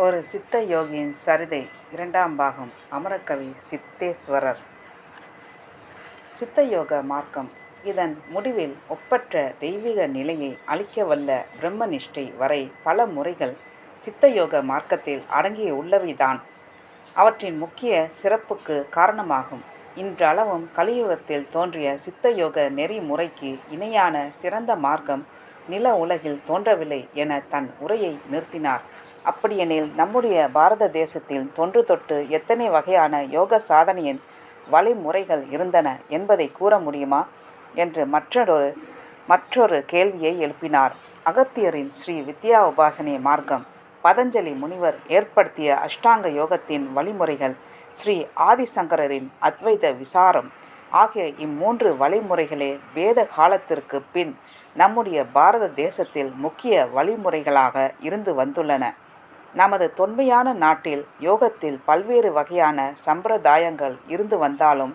ஒரு சித்த யோகியின் சரிதை இரண்டாம் பாகம். அமரகவி சித்தேஸ்வரர். சித்தயோக மார்க்கம் இதன் முடிவில் ஒப்பற்ற தெய்வீக நிலையை அளிக்கவல்ல பிரம்மனிஷ்டை வரை பல முறைகள் சித்தயோக மார்க்கத்தில் அடங்கிய உள்ளவைதான் அவற்றின் முக்கிய சிறப்புக்கு காரணமாகும். இன்றளவும் கலியுகத்தில் தோன்றிய சித்தயோக நெறிமுறைக்கு இணையான சிறந்த மார்க்கம் நில உலகில் தோன்றவில்லை என தன் உரையை நிறுத்தினார். அப்படியெனில் நம்முடைய பாரத தேசத்தில் தொன்று தொட்டு எத்தனை வகையான யோக சாதனையின் வழிமுறைகள் இருந்தன என்பதை கூற முடியுமா என்று மற்றொரு கேள்வியை எழுப்பினார். அகத்தியரின் ஸ்ரீ வித்யா உபாசனை மார்க்கம், பதஞ்சலி முனிவர் ஏற்படுத்திய அஷ்டாங்க யோகத்தின் வழிமுறைகள், ஸ்ரீ ஆதிசங்கரின் அத்வைத விசாரம் ஆகிய இம்மூன்று வழிமுறைகளே வேத காலத்திற்கு பின் நம்முடைய பாரத தேசத்தில் முக்கிய வழிமுறைகளாக இருந்து வந்துள்ளன. நமது தொன்மையான நாட்டில் யோகத்தில் பல்வேறு வகையான சம்பிரதாயங்கள் இருந்து வந்தாலும்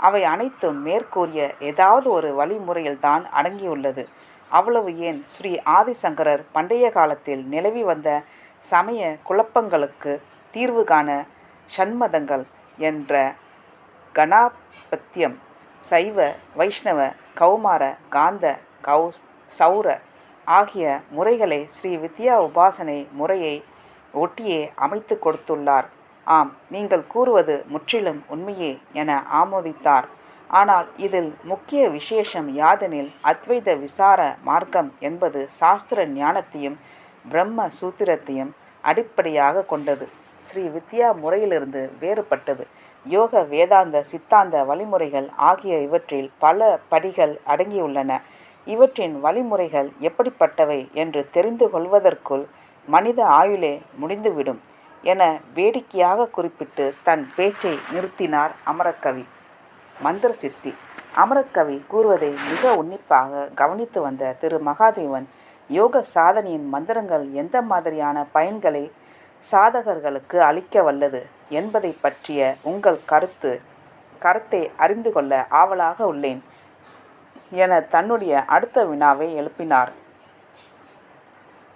அவை அனைத்தும் மேற்கூறிய ஏதாவது ஒரு வழிமுறையில்தான் அடங்கியுள்ளது. அவ்வளவு ஏன், ஸ்ரீ ஆதிசங்கரர் பண்டைய காலத்தில் நிலவி வந்த சமய குழப்பங்களுக்கு தீர்வு காண ஷண்மதங்கள் என்ற கணாபத்தியம், சைவ, வைஷ்ணவ, கௌமார, காந்த, சௌர ஆகிய முறைகளை ஸ்ரீ வித்யா உபாசனை முறையை ஒட்டியே அமைத்து கொடுத்துள்ளார். ஆம், நீங்கள் கூறுவது முற்றிலும் உண்மையே என ஆமோதித்தார். ஆனால் இதில் முக்கிய விசேஷம் யாதெனில், அத்வைத விசார மார்க்கம் என்பது சாஸ்திர ஞானத்தையும் பிரம்ம சூத்திரத்தையும் அடிப்படையாக கொண்டது. ஸ்ரீ வித்யா முறையிலிருந்து வேறுபட்டது. யோக, வேதாந்த, சித்தாந்த வழிமுறைகள் ஆகிய இவற்றில் பல படிகள் அடங்கியுள்ளன. இவற்றின் வழிமுறைகள் எப்படிப்பட்டவை என்று தெரிந்து கொள்வதற்குள் மனித ஆயுளே முடிந்துவிடும் என வேடிக்கையாக குறிப்பிட்டு தன் பேச்சை நிறுத்தினார் அமரகவி. மந்திர சித்தி. அமரகவி கூறுவதை மிக உன்னிப்பாக கவனித்து வந்த திரு மகாதேவன், யோக சாதனையின் மந்திரங்கள் எந்த மாதிரியான பயன்களை சாதகர்களுக்கு அளிக்க வல்லது என்பதை பற்றிய உங்கள் கருத்தை அறிந்து கொள்ள ஆவலாக உள்ளேன் என தன்னுடைய அடுத்த வினாவை எழுப்பினார்.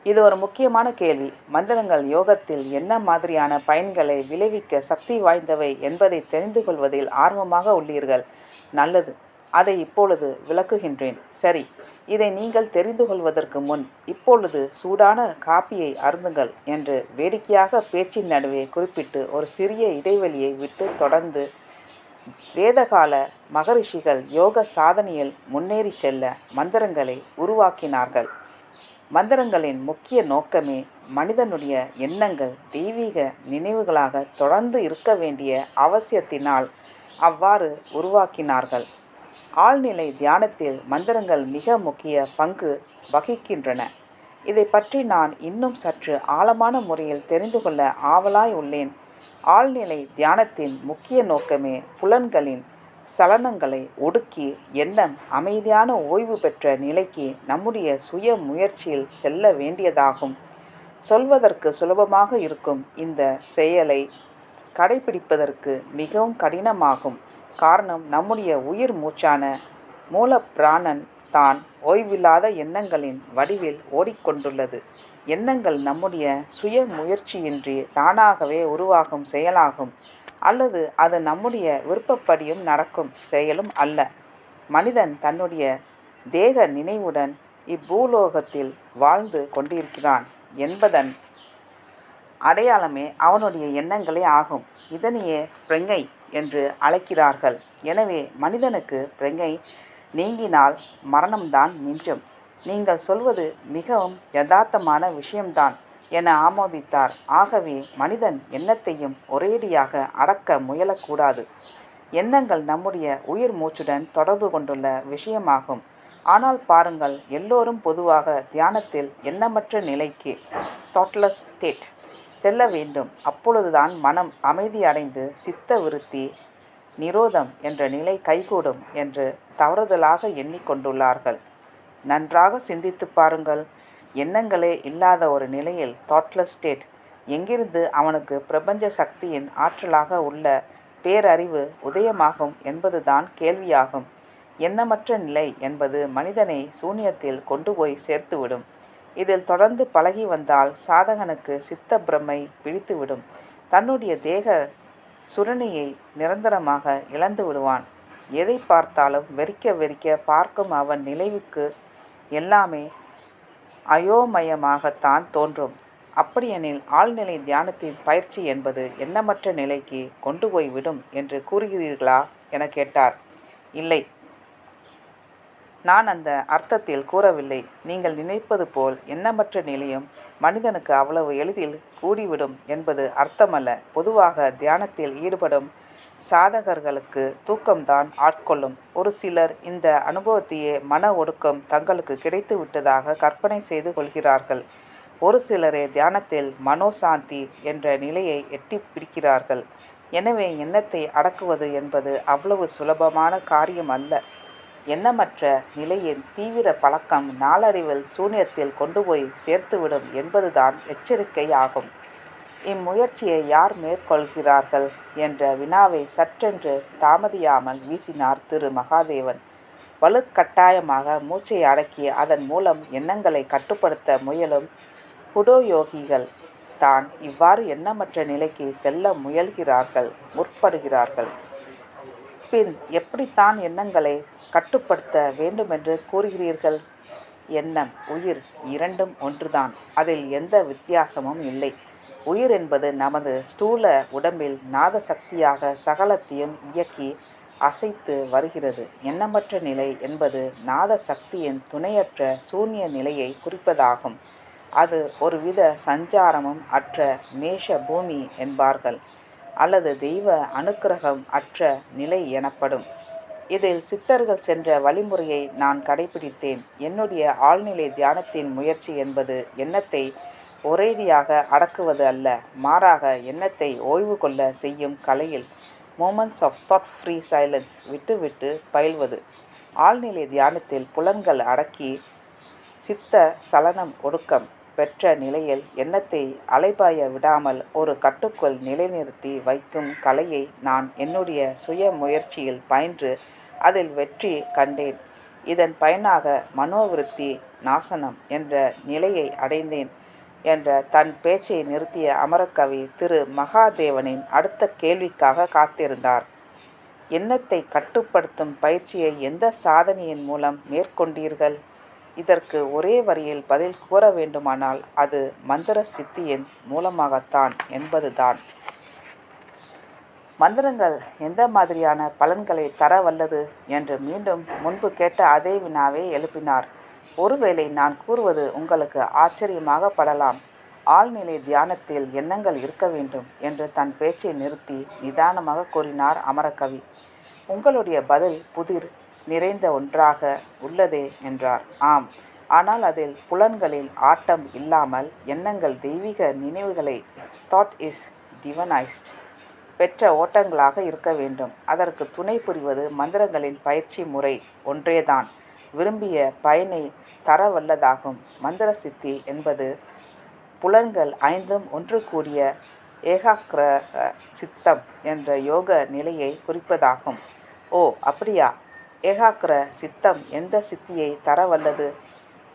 இது ஒரு முக்கியமான கேள்வி. மந்திரங்கள் யோகத்தில் என்ன மாதிரியான பயன்களை விளைவிக்க சக்தி வாய்ந்தவை என்பதை தெரிந்து கொள்வதில் ஆர்வமாக உள்ளீர்கள். நல்லது, அதை இப்பொழுது விளக்குகின்றேன். சரி, இதை நீங்கள் தெரிந்து கொள்வதற்கு முன் இப்பொழுது சூடான காப்பியை அருந்துங்கள் என்று வேடிக்கையாக பேச்சின் நடுவே குறிப்பிட்டு ஒரு சிறிய இடைவெளியை விட்டு தொடர்ந்து, வேதகால மகரிஷிகள் யோக சாதனையில் முன்னேறி செல்ல மந்திரங்களை உருவாக்கினார்கள். மந்திரங்களின் முக்கிய நோக்கமே மனிதனுடைய எண்ணங்கள் தெய்வீக நினைவுகளாக தொடர்ந்து இருக்க வேண்டிய அவசியத்தினால் அவ்வாறு உருவாக்கினார்கள். ஆழ்நிலை தியானத்தில் மந்திரங்கள் மிக முக்கிய பங்கு வகிக்கின்றன. இதை பற்றி நான் இன்னும் சற்று ஆழமான முறையில் தெரிந்து கொள்ள ஆவலாய் உள்ளேன். ஆழ்நிலை தியானத்தின் முக்கிய நோக்கமே புலன்களின் சலனங்களை ஒடுக்கி எண்ணம் அமைதியான ஓய்வு பெற்ற நிலைக்கு நம்முடைய சுய முயற்சியில் செல்ல வேண்டியதாகும். சொல்வதற்கு சுலபமாக இருக்கும் இந்த செயலை கடைபிடிப்பதற்கு மிகவும் கடினமாகும். காரணம், நம்முடைய உயிர் மூச்சான மூலப்பிராணன் தான் ஓய்வில்லாத எண்ணங்களின் வடிவில் ஓடிக்கொண்டுள்ளது. எண்ணங்கள் நம்முடைய சுய முயற்சியின்றி தானாகவே உருவாகும் செயலாகும், அல்லது அது நம்முடைய விருப்பப்படியும் நடக்கும் செயலும் அல்ல. மனிதன் தன்னுடைய தேக நினைவுடன் இப்பூலோகத்தில் வாழ்ந்து கொண்டிருக்கிறான் என்பதன் அடையாளமே அவனுடைய எண்ணங்களே ஆகும். இதனையே பிரஞை என்று அழைக்கிறார்கள். எனவே மனிதனுக்கு பிரஞை நீங்கினால் மரணம்தான் மிஞ்சும். நீங்கள் சொல்வது மிகவும் யதார்த்தமான விஷயம்தான் என ஆமோதித்தார். ஆகவே மனிதன் எண்ணத்தையும் ஒரேடியாக அடக்க முயலக்கூடாது. எண்ணங்கள் நம்முடைய உயிர் மூச்சுடன் தொடர்பு கொண்டுள்ள விஷயமாகும். ஆனால் பாருங்கள், எல்லோரும் பொதுவாக தியானத்தில் எண்ணமற்ற நிலைக்கு, தாட்லெஸ் ஸ்டேட், செல்ல வேண்டும். அப்பொழுதுதான் மனம் அமைதி அடைந்து சித்த விருத்தி நிரோதம் என்ற நிலை கைகூடும் என்று தவறுதலாக எண்ணிக்கொண்டுள்ளார்கள். நன்றாக சிந்தித்து பாருங்கள். எண்ணங்களே இல்லாத ஒரு நிலையில், தாட்லெஸ் ஸ்டேட், எங்கிருந்து அவனுக்கு பிரபஞ்ச சக்தியின் ஆற்றலாக உள்ள பேரறிவு உதயமாகும் என்பதுதான் கேள்வியாகும். எண்ணமற்ற நிலை என்பது மனிதனை சூன்யத்தில் கொண்டு போய் சேர்த்துவிடும். இதில் தொடர்ந்து பழகி வந்தால் சாதகனுக்கு சித்த பிரமை பிடித்துவிடும். தன்னுடைய தேக சுரணியை நிரந்தரமாக இழந்து விடுவான். எதை பார்த்தாலும் வெறிக்க வெறிக்க பார்க்கும் அவன் நிலைவுக்கு எல்லாமே அயோமயமாகத்தான் தோன்றும். அப்படியெனில் ஆழ்நிலை தியானத்தின் பயிற்சி என்பது எண்ணமற்ற நிலைக்கு கொண்டு போய் விடும் என்று கூறுகிறீர்களா என கேட்டார். இல்லை, நான் அந்த அர்த்தத்தில் கூறவில்லை. நீங்கள் நினைப்பது போல் எண்ணமற்ற நிலையும் மனிதனுக்கு அவ்வளவு எளிதில் கூடிவிடும் என்பது அர்த்தமல்ல. பொதுவாக தியானத்தில் ஈடுபடும் சாதகர்களுக்கு தூக்கம்தான் ஆட்கொள்ளும். ஒரு சிலர் இந்த அனுபவத்தையே மன ஒடுக்கம் தங்களுக்கு கிடைத்து விட்டதாக கற்பனை செய்து கொள்கிறார்கள். ஒரு சிலரே தியானத்தில் மனோசாந்தி என்ற நிலையை எட்டி பிடிக்கிறார்கள். எனவே எண்ணத்தை அடக்குவது என்பது அவ்வளவு சுலபமான காரியம் அல்ல. எண்ணமற்ற நிலையின் தீவிர பழக்கம் நாளடைவில் சூன்யத்தில் கொண்டு போய் சேர்த்துவிடும் என்பதுதான் எச்சரிக்கை ஆகும். இம்முயற்சியை யார் மேற்கொள்கிறார்கள் என்ற வினாவை சற்றென்று தாமதியாமல் வீசினார் திரு மகாதேவன். வலுக்கட்டாயமாக மூச்சை அடக்கி அதன் மூலம் எண்ணங்களை கட்டுப்படுத்த முயலும் புடோயோகிகள் தான் இவ்வாறு எண்ணமற்ற நிலைக்கு செல்ல முற்படுகிறார்கள். பின் எப்படித்தான் எண்ணங்களை கட்டுப்படுத்த வேண்டுமென்று கூறுகிறீர்கள்? எண்ணம், உயிர் இரண்டும் ஒன்றுதான். அதில் எந்த வித்தியாசமும் இல்லை. உயிர் என்பது நமது ஸ்தூல உடம்பில் நாத சக்தியாக சகலத்தையும் இயக்கி அசைத்து வருகிறது. எண்ணமற்ற நிலை என்பது நாத சக்தியின் துணையற்ற சூன்ய நிலையை குறிப்பதாகும். அது ஒருவித சஞ்சாரமும் அற்ற மேஷ பூமி என்பார்கள், அல்லது தெய்வ அனுக்கிரகம் அற்ற நிலை எனப்படும். இதில் சித்தர்கள் சென்ற வழிமுறையை நான் கடைபிடித்தேன். என்னுடைய ஆழ்நிலை தியானத்தின் முயற்சி என்பது எண்ணத்தை ஒரேடியாக அடக்குவது அல்ல, மாறாக எண்ணத்தை ஓய்வு கொள்ள செய்யும் கலையில் moments of thought free silence விட்டு பயில்வது. ஆழ்நிலை தியானத்தில் புலன்கள் அடக்கி சித்த சலனம் ஒடுக்கம் பெற்ற நிலையில் எண்ணத்தை அலைபாய விடாமல் ஒரு கட்டுக்குள் நிலைநிறுத்தி வைக்கும் கலையை நான் என்னுடைய சுய முயற்சியில் பயின்று அதில் வெற்றி கண்டேன். இதன் பயனாக மனோவிருத்தி நாசனம் என்ற நிலையை அடைந்தேன் என்ற தன் பேச்சை நிறுத்திய அமரக்கவி திரு மகாதேவனின் அடுத்த கேள்விக்காக காத்திருந்தார். எண்ணத்தை கட்டுப்படுத்தும் பயிற்சியை எந்த சாதனையின் மூலம் மேற்கொண்டீர்கள்? இதற்கு ஒரே வரியில் பதில் கூற வேண்டுமானால் அது மந்திர சித்தியின் மூலமாகத்தான் என்பதுதான். மந்திரங்கள் எந்த மாதிரியான பலன்களை தர வல்லது என்று மீண்டும் முன்பு கேட்ட அதே வினாவை எழுப்பினார். ஒருவேளை நான் கூறுவது உங்களுக்கு ஆச்சரியமாக படலாம். ஆழ்நிலை தியானத்தில் எண்ணங்கள் இருக்க வேண்டும் என்று தன் பேச்சை நிறுத்தி நிதானமாக கூறினார் அமரகவி. உங்களுடைய பதில் புதிர் நிறைந்த ஒன்றாக உள்ளதே என்றார். ஆம், ஆனால் அதில் புலன்களில் ஆட்டம் இல்லாமல் எண்ணங்கள் தெய்வீக நினைவுகளை தாட் இஸ் டிவனைஸ்ட் பெற்ற ஓட்டங்களாக இருக்க வேண்டும். அதற்கு துணை புரிவது மந்திரங்களின் பயிற்சி முறை ஒன்றேதான் விரும்பிய பயனை தரவல்லதாகும். மந்திர சித்தி என்பது புலன்கள் ஐந்தும் ஒன்று கூடிய ஏகாக்கிர சித்தம் என்ற யோக நிலையை குறிப்பதாகும். ஓ, அப்படியா? ஏகாக்கிர சித்தம் எந்த சித்தியை தரவல்லது?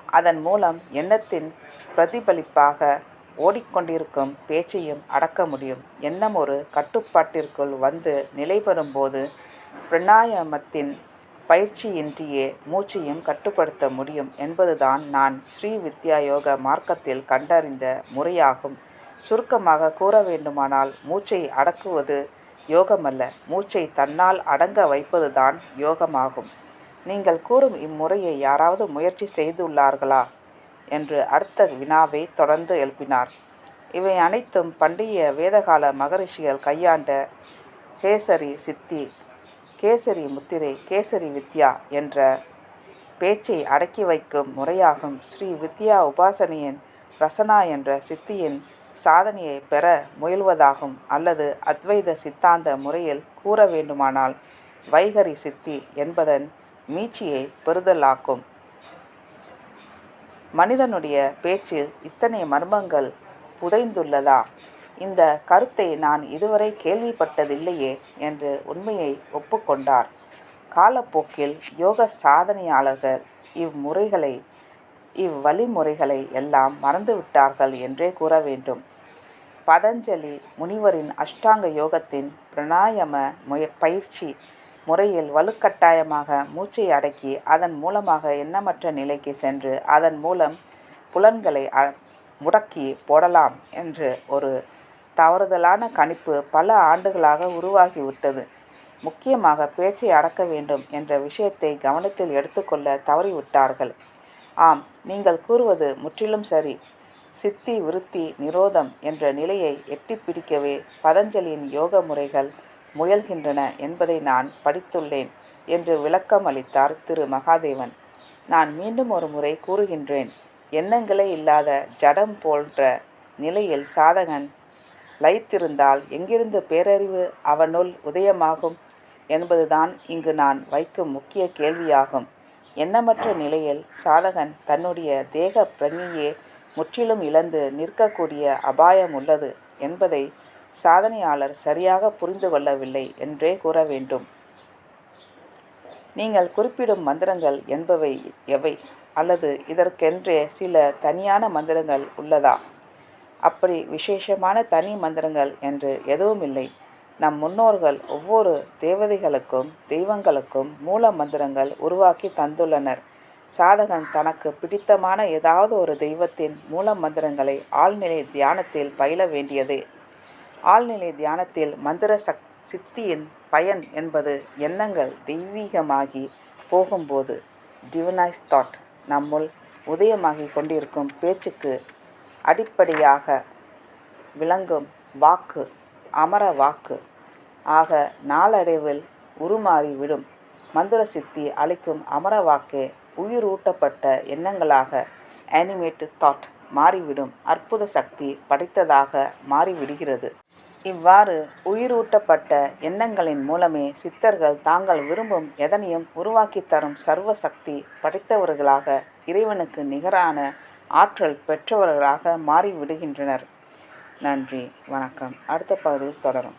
அதன் மூலம் எண்ணத்தின் பிரதிபலிப்பாக ஓடிக்கொண்டிருக்கும் பேச்சையும் அடக்க முடியும். எண்ணம் ஒரு கட்டுப்பாட்டிற்குள் வந்து நிலை பெறும்போது பிராணாயாமத்தின் பயிற்சியின்றியே மூச்சையும் கட்டுப்படுத்த முடியும் என்பதுதான் நான் ஸ்ரீ வித்யா யோக மார்க்கத்தில் கண்டறிந்த முறையாகும். சுருக்கமாக கூற வேண்டுமானால் மூச்சை அடக்குவது யோகமல்ல, மூச்சை தன்னால் அடங்க வைப்பதுதான் யோகமாகும். நீங்கள் கூறும் இம்முறையை யாராவது முயற்சி செய்துள்ளார்களா என்று அடுத்த வினாவை தொடர்ந்து எழுப்பினார். இவை அனைத்தும் பண்டைய வேதகால மகரிஷிகள் கையாண்ட கேசரி சித்தி, கேசரி முத்திரை, கேசரி வித்யா என்ற பேச்சை அடக்கி வைக்கும் முறையாகும். ஸ்ரீ வித்யா உபாசனையின் ரசனா என்ற சித்தியின் சாதனையை பெற முயல்வதாகும். அல்லது அத்வைத சித்தாந்த முறையில் கூற வேண்டுமானால் வைகரி சித்தி என்பதன் மீட்சியை பெறுதலாக்கும். மனிதனுடைய பேச்சில் இத்தனை மர்மங்கள் புதைந்துள்ளதா? இந்த கருத்தை நான் இதுவரை கேள்விப்பட்டதில்லையே என்று உண்மையை ஒப்புக்கொண்டார். காலப்போக்கில் யோக சாதனையாளர்கள் இம்முறைகளை இவ்வழிமுறைகளை எல்லாம் மறந்துவிட்டார்கள் என்றே கூற வேண்டும். பதஞ்சலி முனிவரின் அஷ்டாங்க யோகத்தின் பிராணாயாம பயிற்சி முறையில் வலுக்கட்டாயமாக மூச்சை அடக்கி அதன் மூலமாக எண்ணமற்ற நிலைக்கு சென்று அதன் மூலம் புலன்களை முடக்கி போடலாம் என்று ஒரு தவறுதலான கணிப்பு பல ஆண்டுகளாக உருவாகிவிட்டது. முக்கியமாக பேச்சை அடக்க வேண்டும் என்ற விஷயத்தை கவனத்தில் எடுத்துக்கொள்ள தவறிவிட்டார்கள். ஆம், நீங்கள் கூறுவது முற்றிலும் சரி. சித்தி விருத்தி நிரோதம் என்ற நிலையை எட்டி பிடிக்கவே பதஞ்சலியின் யோக முறைகள் முயல்கின்றன என்பதை நான் படித்துள்ளேன் என்று விளக்கம் அளித்தார் திரு மகாதேவன். நான் மீண்டும் ஒரு முறை கூறுகின்றேன், எண்ணங்களே இல்லாத ஜடம் போன்ற நிலையில் சாதகன் லயித்திருந்தால் எங்கிருந்து பேரறிவு அவனுள் உதயமாகும் என்பதுதான் இங்கு நான் வைக்கும் முக்கிய கேள்வியாகும். எண்ணமற்ற நிலையில் சாதகன் தன்னுடைய தேக பிரஞையே முற்றிலும் இழந்து நிற்கக்கூடிய அபாயம் உள்ளது என்பதை சாதனையாளர் சரியாக புரிந்து கொள்ளவில்லை என்றே கூற வேண்டும். நீங்கள் குறிப்பிடும் மந்திரங்கள் என்பவை எவை? அல்லது இதற்கென்றே சில தனியான மந்திரங்கள் உள்ளதா? அப்படி விசேஷமான தனி மந்திரங்கள் என்று எதுவுமில்லை. நம் முன்னோர்கள் ஒவ்வொரு தேவதைகளுக்கும் தெய்வங்களுக்கும் மூல மந்திரங்கள் உருவாக்கி தந்துள்ளனர். சாதகன் தனக்கு பிடித்தமான ஏதாவது ஒரு தெய்வத்தின் மூல மந்திரங்களை ஆழ்நிலை தியானத்தில் பயில வேண்டியதே. ஆழ்நிலை தியானத்தில் மந்திர சித்தியின் பயன் என்பது எண்ணங்கள் தெய்வீகமாகி போகும்போது டிவைனைஸ் தாட் நம்முள் உதயமாகி கொண்டிருக்கும் பேச்சுக்கு அடிப்படையாக விளங்கும் வாக்கு அமர வாக்கு ஆக நாளடைவில் உருமாறிவிடும். மந்திர சித்தி அளிக்கும் அமர வாக்கே உயிரூட்டப்பட்ட எண்ணங்களாக அனிமேட்டட் தாட் மாறிவிடும் அற்புத சக்தி படைத்ததாக மாறிவிடுகிறது. இவ்வாறு உயிரூட்டப்பட்ட எண்ணங்களின் மூலமே சித்தர்கள் தாங்கள் விரும்பும் எதனையும் உருவாக்கி தரும் சர்வ சக்தி படைத்தவர்களாக இறைவனுக்கு நிகரான ஆற்றல் பெற்றவர்களாக மாறிவிடுகின்றனர். நன்றி, வணக்கம். அடுத்த பகுதியில் தொடரும்.